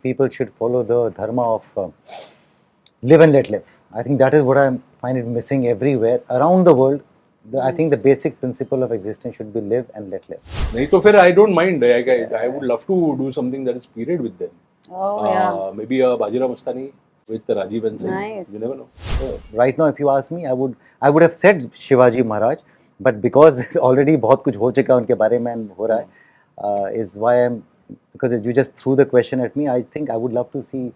people should follow the dharma of live and let live. I think that is what I find it missing everywhere around the world. I think the basic principle of existence should be live and let live. नहीं तो फिर I don't mind. I would love to do something that is period with them. Oh, yeah. Maybe Bajirao Mastani with Rajiv and Singh. Nice. You never know. Right now, if you ask me, I would have said Shivaji Maharaj, but because already बहुत कुछ हो चुका है उनके बारे में and हो रहा है, is why I'm, because you just threw the question at me. I think I would love to see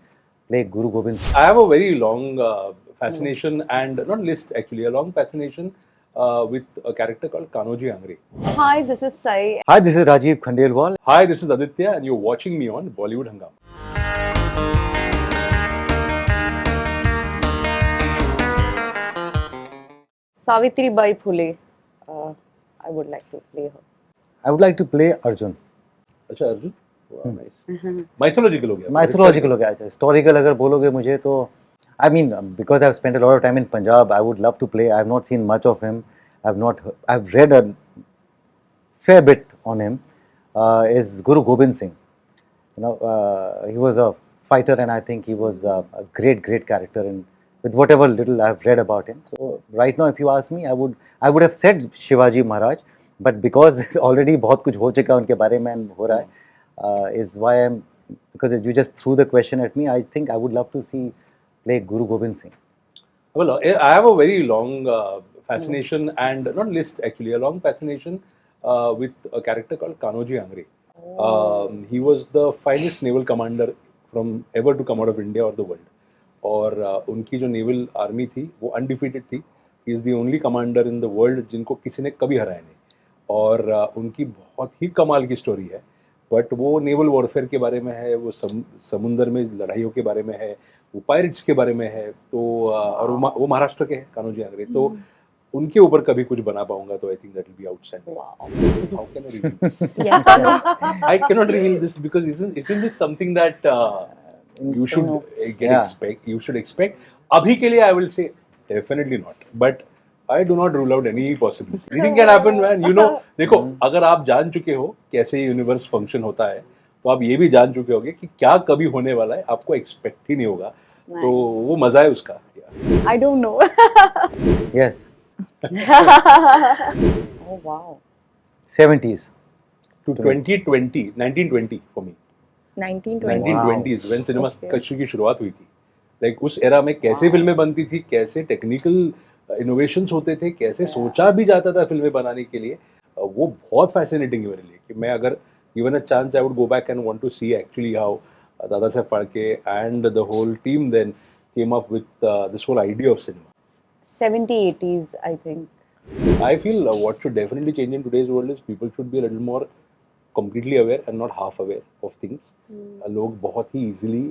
play Guru Gobind. I have a very long fascination and not list actually, a long fascination with a character called Kanoji Angre. Hi, this is Sai. Hi, this is Rajiv Khandelwal. Hi, this is Aditya and you're watching me on Bollywood Hungama. Savitri Bai Phule. I would like to play her. I would like to play Arjun. अच्छा Arjun, wow, nice. Mythological हो गया. Mythological हो गया. Historical अगर बोलोगे मुझे तो, I mean, because I've spent a lot of time in Punjab, I would love to play. I've not seen much of him. I've read a fair bit on him. Is Guru Gobind Singh. You know, he was a fighter, and I think he was a great character. And with whatever little I've read about him, so right now, if you ask me, I would have said Shivaji Maharaj, but because already बहुत कुछ हो चुका है उनके बारे में हो रहा है, is why I'm, because you just threw the question at me. I think I would love to see play Guru Gobind Singh. Well, I have a very long fascination and not list actually, a long fascination with a character called Kanoji Angre. He was the finest naval commander from ever to come out of India or the world. और उनकी जो naval army थी वो undefeated थी. He is the only commander in the world जिनको किसी ने कभी हराया नहीं. और उनकी बहुत ही कमाल की स्टोरी है. बट वो नेवल वॉरफेयर के बारे में है, वो समुंदर में लड़ाइयों के बारे में है, वो पायरेट्स के बारे में है. तो और वो महाराष्ट्र के हैं कान्होजी आंग्रे. तो उनके ऊपर कभी कुछ बना पाऊंगा तो I think that will be outstanding. How can I reveal this? Yes or no? I cannot reveal this because isn't this something that you should you should expect. Abhi ke liye I will say definitely not, but I do not rule out any possibility. Anything can happen, man. You know, देखो अगर आप जान चुके हो कैसे universe function होता है तो आप ये भी जान चुके होगे कि क्या कभी होने वाला है, आपको एक्सपेक्ट ही नहीं होगा. तो वो मजा है उसका. I don't know. Yes. Oh wow. 70s. To 1920 for me. 1920. 1920s when cinema की शुरुआत हुई थी. लाइक उस एरा में कैसे फिल्में बनती थी, कैसे टेक्निकल इनोवेशंस होते थे, कैसे सोचा भी जाता था फिल्में बनाने के लिए, वो बहुत फैसिनेटिंग है मेरे लिए. कि मैं अगर given a chance I would go back and want to see actually how Dada Saheb Phalke and the whole team then came up with this whole idea of cinema. 70s, 80s, I think. I feel what should definitely change in today's world is people should be a little more completely aware and not half aware of things. लोग बहुत ही easily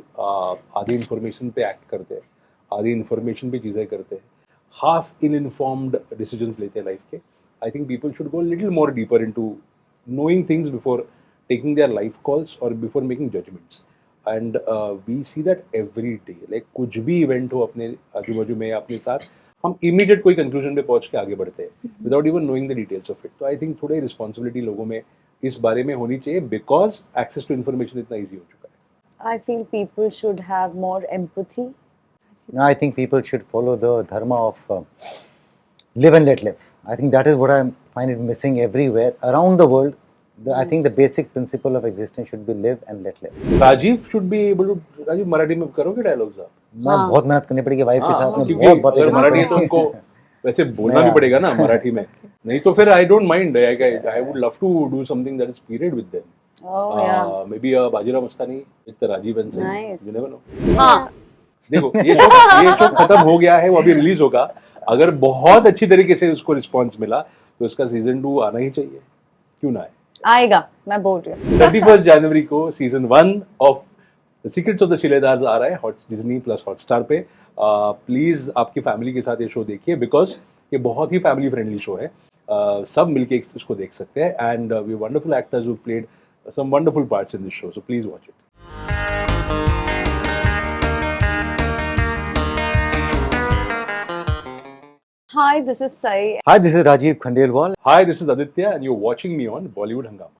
आधी information पे act करते हैं, आधी information पे चीज़ें करते हैं, half uninformed decisions लेते हैं life के. I think people should go a little more deeper into knowing things before taking their life calls or before making judgments. And we see that every day. Like कुछ भी event हो अपने आजू बाजू में अपने साथ, हम immediate कोई conclusion पे पहुँच के आगे बढ़ते हैं without even knowing the details of it. तो I think थोड़ी responsibility लोगों में इस बारे में होनी चाहिए because access to information इतना easy हो चुका है. I feel people should have more empathy. I think people should follow the dharma of live and let live. I think that is what I find it missing everywhere around the world. I think the basic principle of existence should be live and let live. Rajiv should be able to. Rajiv Marathi में करोगे dialogues आप? मैं बहुत मेहनत करनी पड़ेगी wife के साथ में. क्योंकि अगर मराठी है तो उनको वैसे बोलना भी पड़ेगा ना मराठी में. नहीं तो फिर I don't mind. I would love to do something that is period with them. Oh yeah. Maybe Bajirao Mastani with Rajiv and Singh. Nice. You never know. हाँ. देखो ये शो खत्म हो गया है, वो अभी रिलीज होगा. अगर बहुत अच्छी तरीके से उसको रिस्पॉन्स मिला तो इसका सीजन 2 आना ही चाहिए. क्यों ना आए? आएगा, मैं बोल रही हूँ. 31 जनवरी को season 1 of the secrets of the Shiledars आ रहा है डिज्नी प्लस हॉटस्टार पे. प्लीज आपकी फैमिली के साथ ये शो देखिए बिकॉज ये बहुत ही फैमिली फ्रेंडली शो है. सब मिलके इसको देख सकते हैं and we wonderful actors who played some wonderful parts in this show, so please watch it. Hi, this is Sai. Hi, this is Rajiv Khandelwal. Hi, this is Aditya and you're watching me on Bollywood Hungama.